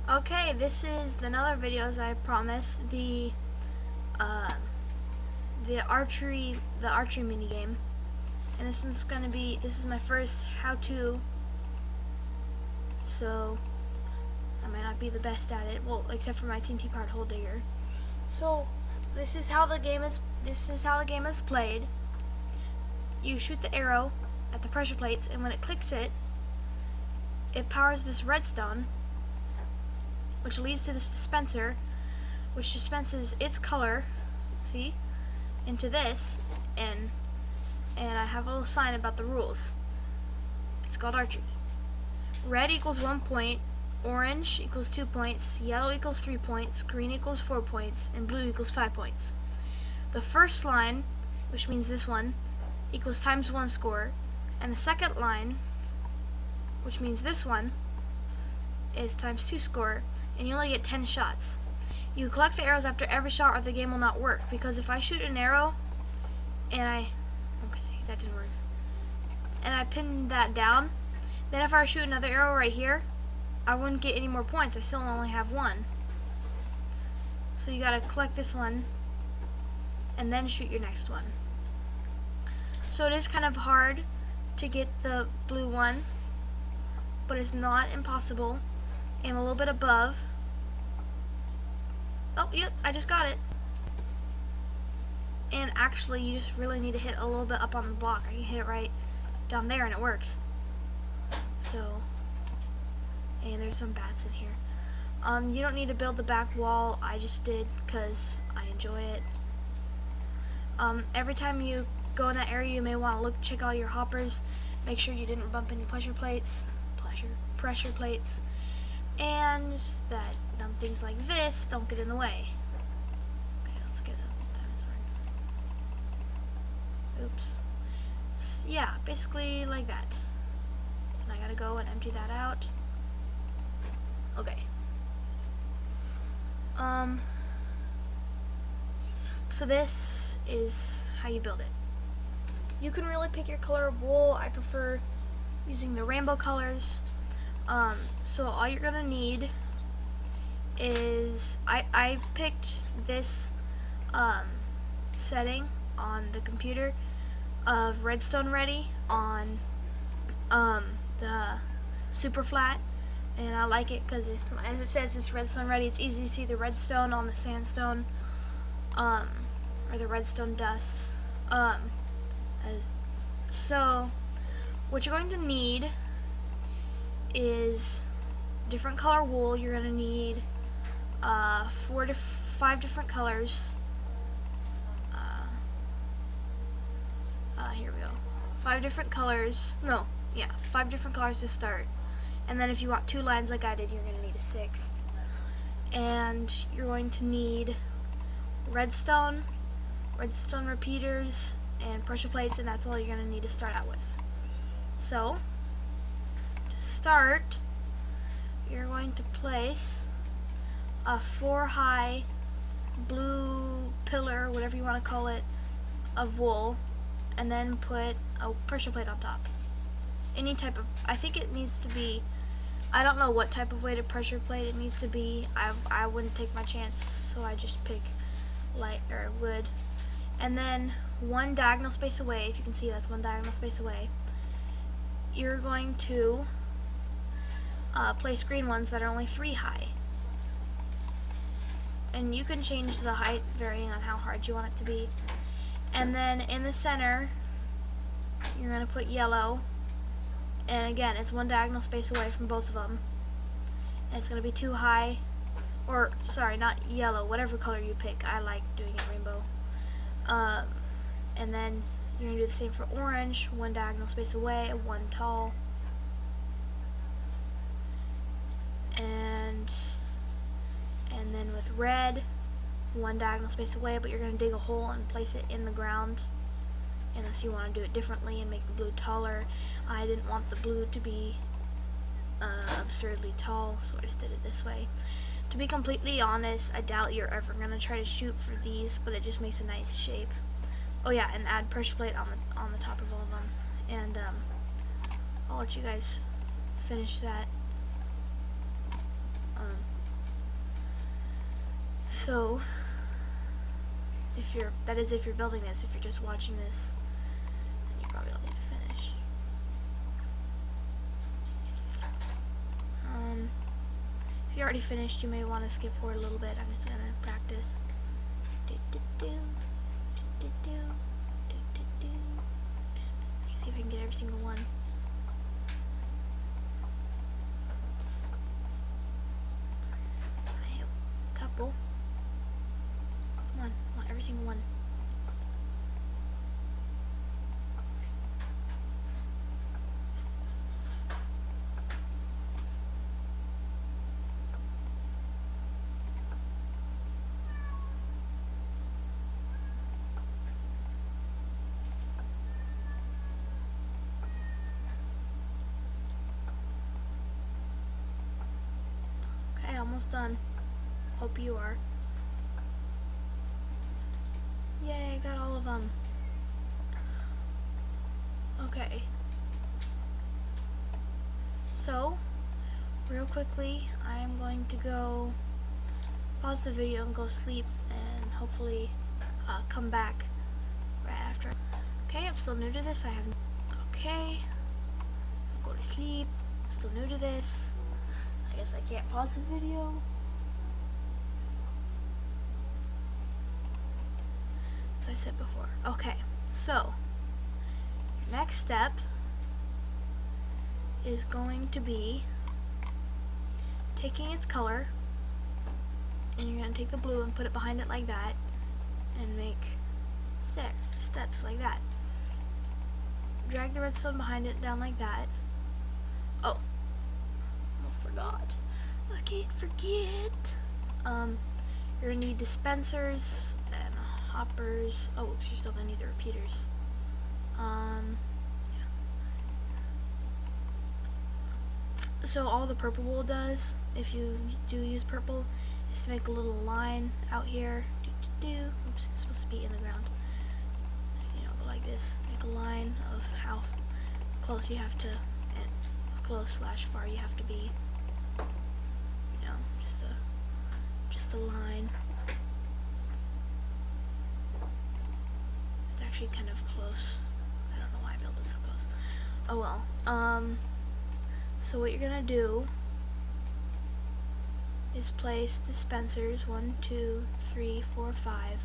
Okay, this is another video, as I promised, the archery minigame, and this is my first how-to, so I might not be the best at it, well, except for my TNT part hole digger. So this is how the game is played. You shoot the arrow at the pressure plates, and when it clicks it powers this redstone, which leads to this dispenser, which dispenses its color, see, into this, and I have a little sign about the rules. It's called archery. Red equals 1 point, orange equals 2 points, yellow equals 3 points, green equals 4 points, and blue equals 5 points. The first line, which means this one, equals times 1 score, and the second line, which means this one, is times 2 score, and you only get 10 shots. You collect the arrows after every shot or the game will not work, because if I shoot an arrow and that didn't work, and I pin that down, then if I shoot another arrow right here, I wouldn't get any more points. I still only have 1. So you gotta collect this one and then shoot your next one. So it is kind of hard to get the blue one, but it's not impossible. I'm a little bit above. Oh, yep, I just got it. And actually, you just really need to hit a little bit up on the block. I can hit it right down there and it works. So, and there's some bats in here. You don't need to build the back wall. I just did because I enjoy it. Every time you go in that area, you may want to check all your hoppers. Make sure you didn't bump any pressure plates, and that dumb things like this don't get in the way. Okay, let's get a diamond sword. Oops. Yeah, basically like that. So now I gotta go and empty that out. Okay. So this is how you build it. You can really pick your color of wool. I prefer using the rainbow colors. So all you're gonna need is, I picked this setting on the computer of redstone ready on the super flat, and I like it because as it says it's redstone ready. It's easy to see the redstone on the sandstone or the redstone dust. So what you're going to need is different color wool. You're going to need 4 to 5 different colors. Here we go. 5 different colors. No, yeah, 5 different colors to start. And then if you want 2 lines like I did, you're going to need a 6th. And you're going to need redstone repeaters, and pressure plates, and that's all you're going to need to start out with. So, to start, you're going to place a 4-high blue pillar, whatever you want to call it, of wool, and then put a pressure plate on top. Any type of, I think it needs to be, I don't know what type of weight of pressure plate it needs to be. I wouldn't take my chance, so I just pick light or wood. And then 1 diagonal space away, if you can see, that's 1 diagonal space away, you're going to place green ones that are only 3 high. And you can change the height varying on how hard you want it to be. And then in the center, you're going to put yellow. And again, it's 1 diagonal space away from both of them. And it's going to be 2 high, or sorry, not yellow, whatever color you pick. I like doing it rainbow. And then you're going to do the same for orange, 1 diagonal space away, 1 tall. And then with red, 1 diagonal space away, but you're going to dig a hole and place it in the ground, unless you want to do it differently and make the blue taller. I didn't want the blue to be absurdly tall, so I just did it this way. To be completely honest, I doubt you're ever going to try to shoot for these, but it just makes a nice shape. Oh yeah, and add pressure plate on the top of all of them. And I'll let you guys finish that. So, if you're building this. If you're just watching this, then you probably don't need to finish. If you already finished, you may want to skip forward a little bit. I'm just gonna practice. See if I can get every single one. I have a couple. Come on, I want every single one. Almost done. Hope you are. Yay, got all of them. Okay. So, real quickly, I'm going to go pause the video and go sleep and hopefully come back right after. Okay, I'm still new to this. Okay. I'll go to sleep. I'm still new to this. I guess I can't pause the video. As I said before. Okay, so next step is going to be taking its color, and you're going to take the blue and put it behind it like that, and make steps like that. Drag the redstone behind it down like that. Oh. Forgot. I can't forget. You're gonna need dispensers and hoppers. Oh, oops, you're still gonna need the repeaters. Yeah. So all the purple wool does, if you do use purple, is to make a little line out here. Oops, it's supposed to be in the ground. You know, go like this. Make a line of how close you have to, and close/far you have to be. You know, just a line. It's actually kind of close. I don't know why I built it so close. Oh well. So what you're gonna do is place dispensers 1, 2, 3, 4, 5.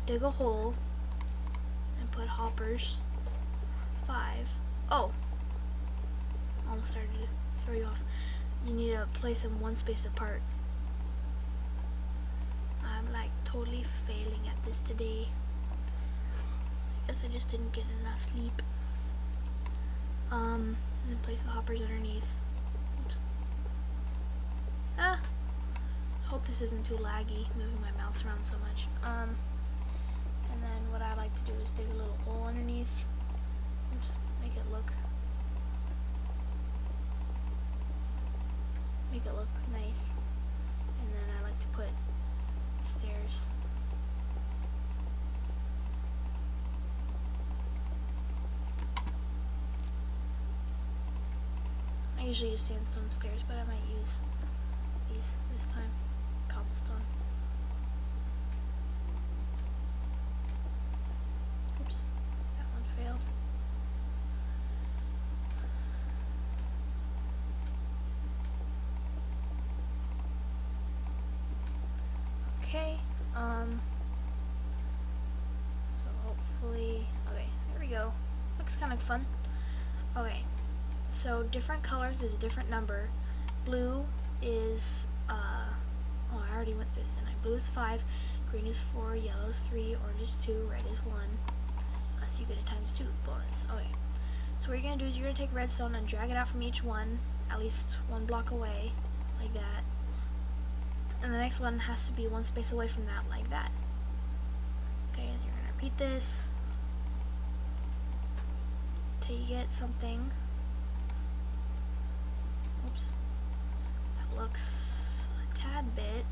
Dig a hole and put hoppers 5. Oh, almost started to throw you off. You need to place them one space apart. I'm like totally failing at this today. I guess I just didn't get enough sleep. And then place the hoppers underneath. Oops. Ah! Hope this isn't too laggy, moving my mouse around so much. And then what I like to do is dig a little hole underneath. Oops, make it look nice. And then I like to put stairs. I usually use sandstone stairs, but I might use these this time. Cobblestone. Oops, that one failed. Okay, so hopefully, okay, there we go. Looks kind of fun. Okay, so different colors is a different number. Blue is, oh, I already went through this, didn't I? Blue is 5, green is 4, yellow is 3, orange is 2, red is 1, unless you get a ×2 bonus. Okay, so what you're going to do is you're going to take redstone and drag it out from each one, at least 1 block away, like that. And the next one has to be 1 space away from that, like that. Okay, and you're going to repeat this till you get something. Oops. That looks a tad bit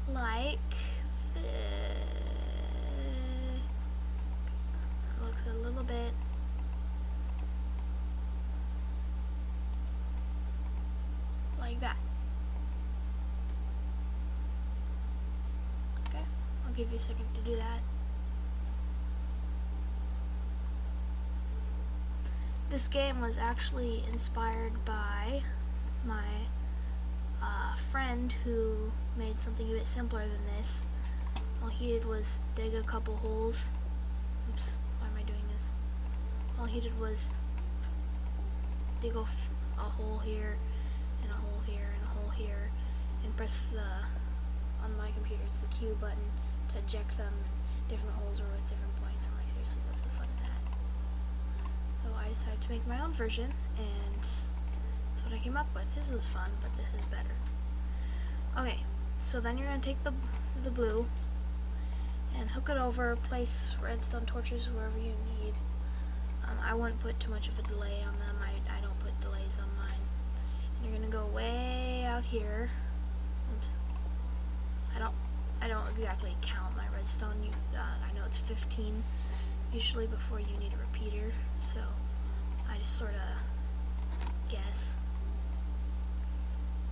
like this. It looks a little bit like that. I'll give you a second to do that. This game was actually inspired by my friend who made something a bit simpler than this. All he did was dig a couple holes. Oops, why am I doing this? All he did was dig a hole here, and a hole here, and a hole here, and press on my computer, it's the Q button to eject them in different holes or with different points. I'm like, seriously, what's the fun of that? So I decided to make my own version, and that's what I came up with. This was fun, but this is better. Okay, so then you're going to take the blue and hook it over, place redstone torches wherever you need. I wouldn't put too much of a delay on them. I don't put delays on mine. And you're going to go way out here. Oops. I don't exactly count my redstone. I know it's 15 usually before you need a repeater, so I just sort of guess.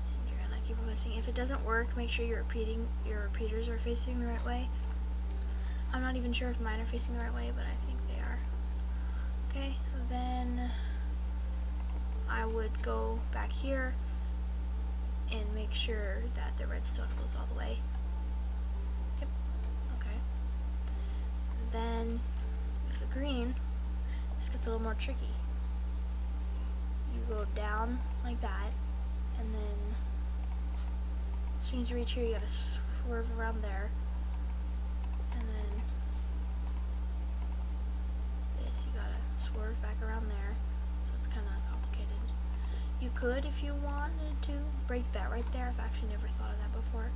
And you're gonna keep pressing. If it doesn't work, make sure your repeaters are facing the right way. I'm not even sure if mine are facing the right way, but I think they are. Okay, then I would go back here and make sure that the redstone goes all the way. Yep. Okay. Then with the green, this gets a little more tricky. You go down like that, and then as soon as you reach here, you gotta swerve around there, and then this, you gotta swerve back around there. So it's kind of complicated. You could, if you wanted to, break that right there. I've actually never thought of that before,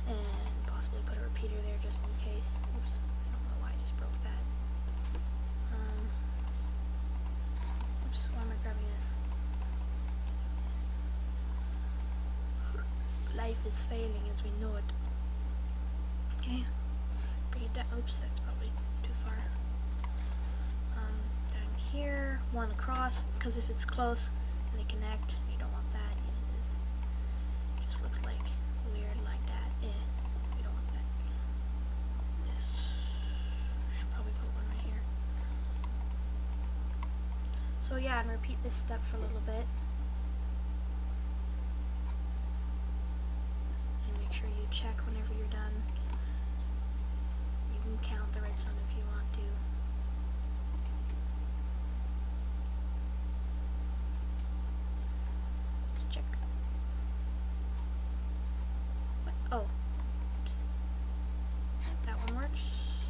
and possibly put a repeater there just in case. Oops, I don't know why I just broke that. Oops, why am I grabbing this? Life is failing as we know it. Okay, bring it down. Oops, that's probably too far. Down here, one across, because if it's close and they connect, you don't want that. It just looks like weird like that. We don't want that. Just should probably put one right here. So yeah, and repeat this step for a little bit. And make sure you check whenever you're done. You can count the redstone if you want to. Let's check. What? Oh. Oops. That one works.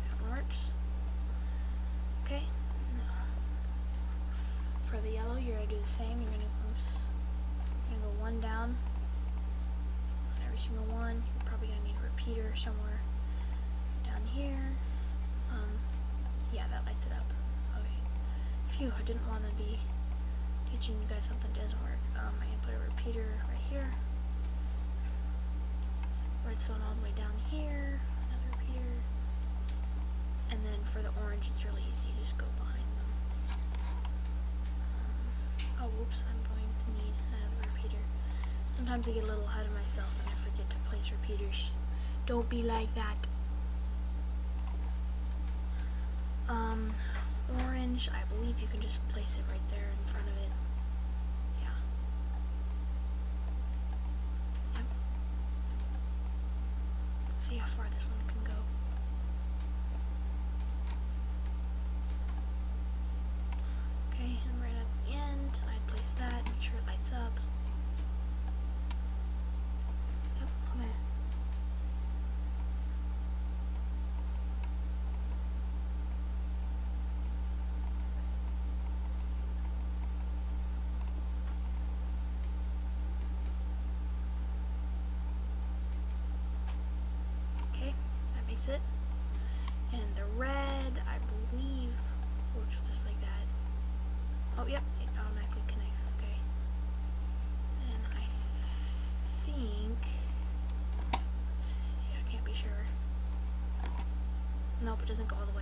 That one works. Okay. For the yellow, you're going to do the same. You're going to go one down on every single one. You're probably going to need a repeater somewhere down here. Yeah, that lights it up. Okay. Phew, I didn't want to be teaching you guys something that doesn't work. I'm going to put a repeater right here. Redstone all the way down here. Another repeater. And then for the orange, it's really easy. You just go behind them. Oh, whoops, I'm going to need another repeater. Sometimes I get a little ahead of myself and I forget to place repeaters. Don't be like that. Orange, I believe you can just place it right there in front of it. Yeah. Yep. Let's see how far this one can go. Okay, and right at the end, I'd place that, make sure it lights up. Yep, okay. Okay, that makes it. And the red, I believe, works just like that. Oh, yep, it automatically connects, okay. And I think, let's see, I can't be sure. Nope, it doesn't go all the way.